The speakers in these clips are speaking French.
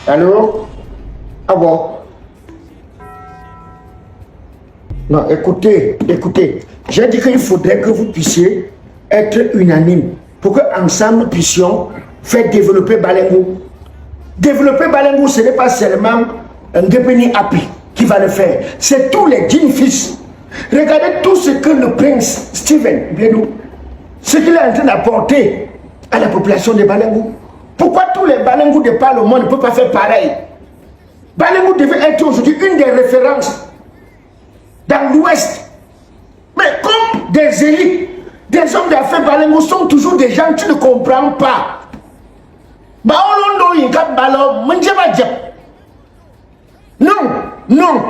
Allô? Ah bon? Non, écoutez. J'ai dit qu'il faudrait que vous puissiez être unanime pour que ensemble nous puissions faire développer Balengo. Développer Balengo, ce n'est pas seulement un Depeni Api qui va le faire. C'est tous les 10 fils. Regardez tout ce que le prince Steven Bienou, ce qu'il est en train d'apporter à la population de Balengo. Pourquoi tous les Balengo de par le monde ne peuvent pas faire pareil? Balengo devait être aujourd'hui une des références dans l'Ouest. Mais comme des élites, des hommes d'affaires Balengo sont toujours des gens que tu ne comprends pas. Non.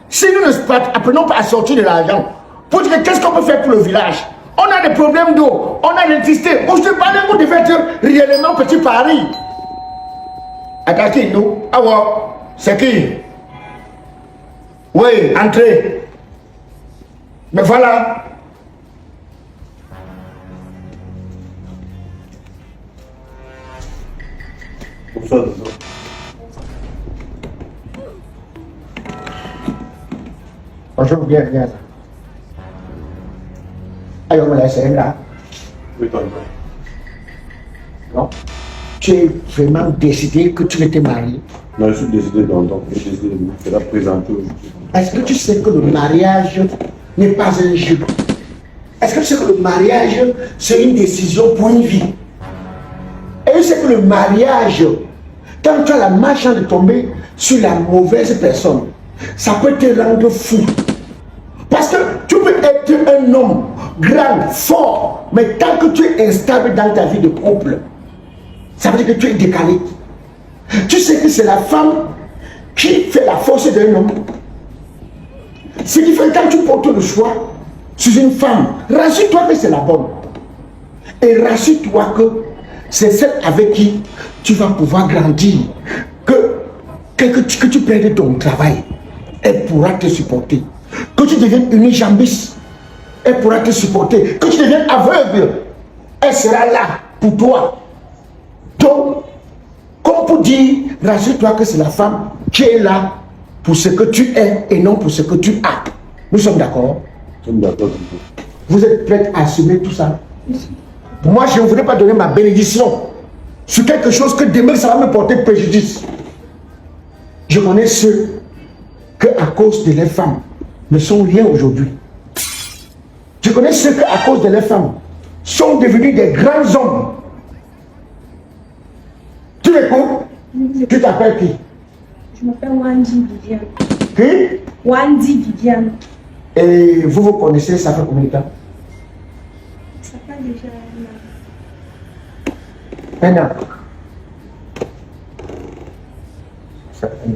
Si nous ne apprenons pas à sortir de l'argent, pour dire qu'est-ce qu'on peut faire pour le village? On a des problèmes d'eau, on a l'électricité. Aujourd'hui, Balengo devait être réellement petit Paris. Attaquez nous. Ah ouais, c'est qui? Oui, entrez. Mais voilà. Bonjour, bien. Allez, on me laisse là. Oui, toi. Non. Tu es vraiment décidé que tu étais marié? Non, je suis décidé d'entendre. Je suis décidé de me faire présenter aujourd'hui. Est-ce que tu sais que le mariage n'est pas un jeu? Est-ce que tu sais que le mariage, c'est une décision pour une vie? Et tu sais que le mariage, quand tu as la malchance de tomber sur la mauvaise personne, ça peut te rendre fou. Parce que tu peux être un homme grand, fort, mais tant que tu es instable dans ta vie de couple, ça veut dire que tu es décalé. Tu sais que c'est la femme qui fait la force d'un homme. Ce qui fait que quand tu portes le choix sur une femme, rassure-toi que c'est la bonne. Et rassure-toi que c'est celle avec qui tu vas pouvoir grandir. Que tu perdes ton travail, elle pourra te supporter. Que tu deviennes unijambiste, elle pourra te supporter. Que tu deviennes aveugle, elle sera là pour toi. Donc, comme pour dire, rassure-toi que c'est la femme qui est là pour ce que tu es et non pour ce que tu as. Nous sommes d'accord? Nous sommes d'accord. Vous êtes prêts à assumer tout ça? Moi, je ne voudrais pas donner ma bénédiction sur quelque chose que demain, ça va me porter préjudice. Je connais ceux que à cause de leurs femmes ne sont rien aujourd'hui. Je connais ceux que à cause de leurs femmes sont devenus des grands hommes. Tu m'écoutes? Tu t'appelles qui? Je m'appelle Wandi Viviane. Qui? Wandi Viviane. Et vous connaissez, ça fait combien de temps? Ça fait déjà un an. Ça fait un an.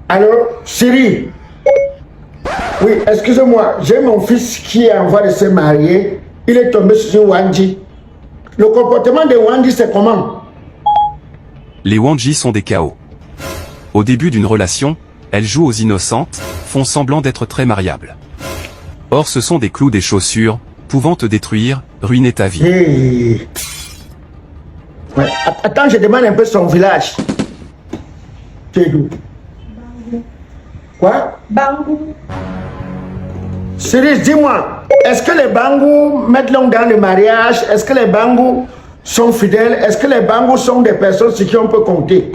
Alors, Siri, oui, excusez-moi, j'ai mon fils qui est en voie de se marier. Il est tombé sur Wandi. Le comportement de Wandi, c'est comment? Les Wanji sont des chaos. Au début d'une relation, elles jouent aux innocentes, font semblant d'être très mariables. Or ce sont des clous des chaussures, pouvant te détruire, ruiner ta vie. Hey. Ouais. Attends, je demande un peu son village. Tu es d'où? Quoi? Bangou. Siri, dis-moi, est-ce que les Bangou mettent l'homme dans le mariage? Est-ce que les Bangou sont fidèles? Est-ce que les Bangou sont des personnes sur qui on peut compter?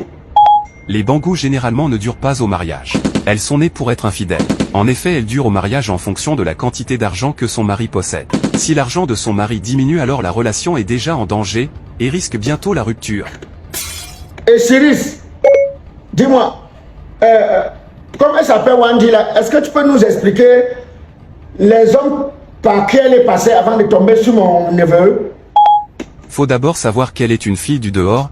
Les Bangou généralement ne durent pas au mariage. Elles sont nées pour être infidèles. En effet, elles durent au mariage en fonction de la quantité d'argent que son mari possède. Si l'argent de son mari diminue, alors la relation est déjà en danger, et risque bientôt la rupture. Et Cyrus, dis-moi, comment elle s'appelle Wandi là? Est-ce que tu peux nous expliquer les hommes par qui elle est passée avant de tomber sur mon neveu? Faut d'abord savoir qu'elle est une fille du dehors,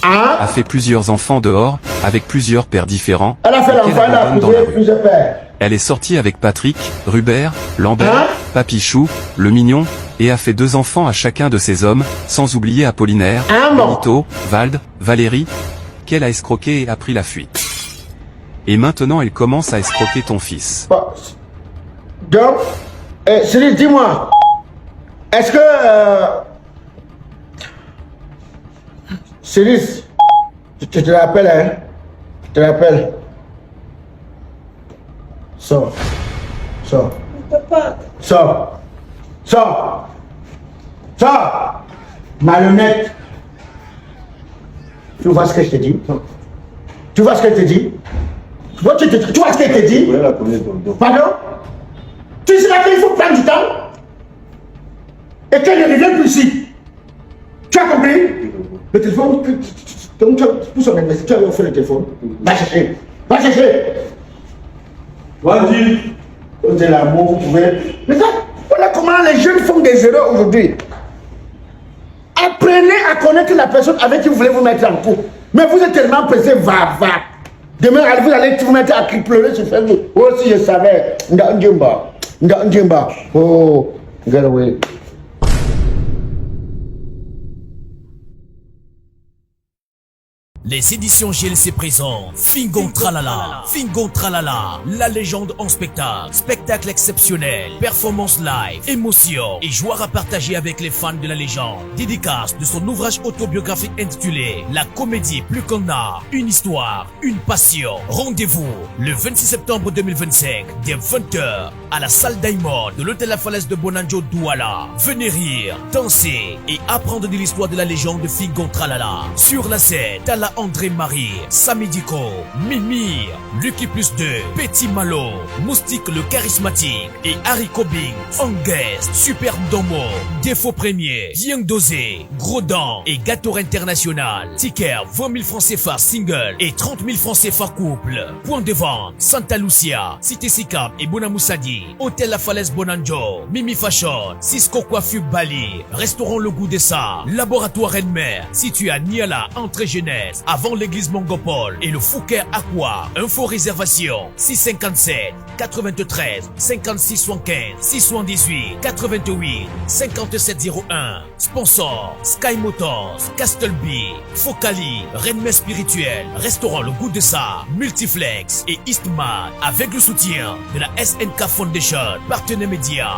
a fait plusieurs enfants dehors, avec plusieurs pères différents. Elle a fait l'enfant, elle a plusieurs pères. Elle est sortie avec Patrick, Rubert, Lambert, Papichou, le Mignon, et a fait 2 enfants à chacun de ces hommes, sans oublier Apollinaire, Benito, Vald, Valérie, qu'elle a escroqué et a pris la fuite. Et maintenant elle commence à escroquer ton fils. Bon, Donc, Cyril, dis-moi, est-ce que... Cyril, je te rappelle, hein? Je te rappelle. Sors. Sors. Papa, Sors. Sors. Sors. Marionnette. Tu vois ce que je te dis? Tu vois ce que je te dis? Tu vois ce que je te dis? Vous la connaître, tonton. Pardon? Tu sais là qu'il faut prendre du temps? Et qu'elle ne revienne plus ici. Tu as compris? Le téléphone, pour son adresse, tu as offert le téléphone. Va chercher. Va chercher. Vas-y. De l'amour, vous pouvez. Mais ça, voilà comment les jeunes font des erreurs aujourd'hui. Apprenez à connaître la personne avec qui vous voulez vous mettre en couple. Mais vous êtes tellement pressé, va. Demain, vous allez vous mettre à pleurer sur Facebook. Oh, si je savais. Ndjimba. Oh, get away. Les éditions GLC présentent Fingon Tralala, la légende en spectacle, spectacle exceptionnel, performance live, émotion et joie à partager avec les fans de la légende. Dédicace de son ouvrage autobiographique intitulé La comédie plus qu'un art, une histoire, une passion. Rendez-vous le 26 septembre 2025 dès 20h à la salle Diamond de l'hôtel La Falaise de Bonanjo Douala. Venez rire, danser et apprendre de l'histoire de la légende de Fingon Tralala. Sur la scène, Tala André-Marie, Samidiko, Mimir, Lucky Plus 2, Petit Malo, Moustique le charismatique et Harry Kobing, en guest, Super Ndomo, Défaut Premier, Yang Dosé, Gros Dent et Gâteau International. Ticket 20 000 francs CFA single et 30 000 francs CFA couple. Point de vente, Santa Lucia, Cité Sicap et Bonamoussadi, Hôtel La Falaise Bonanjo, Mimi Fashion, Cisco Coiffure Bali, Restaurant Le Goût de Ça, Laboratoire Renmer, situé à Niala, entrée jeunesse, avant l'église Mongopol et le Fouquet Aqua. Info réservation 657 93 56 75 618 88 5701. Sponsor Sky Motors, Castleby, Focali, Rennes Spirituel, Restaurant Le Goût de Ça, Multiflex et Eastman avec le soutien de la SNK Foundation, partenaire média.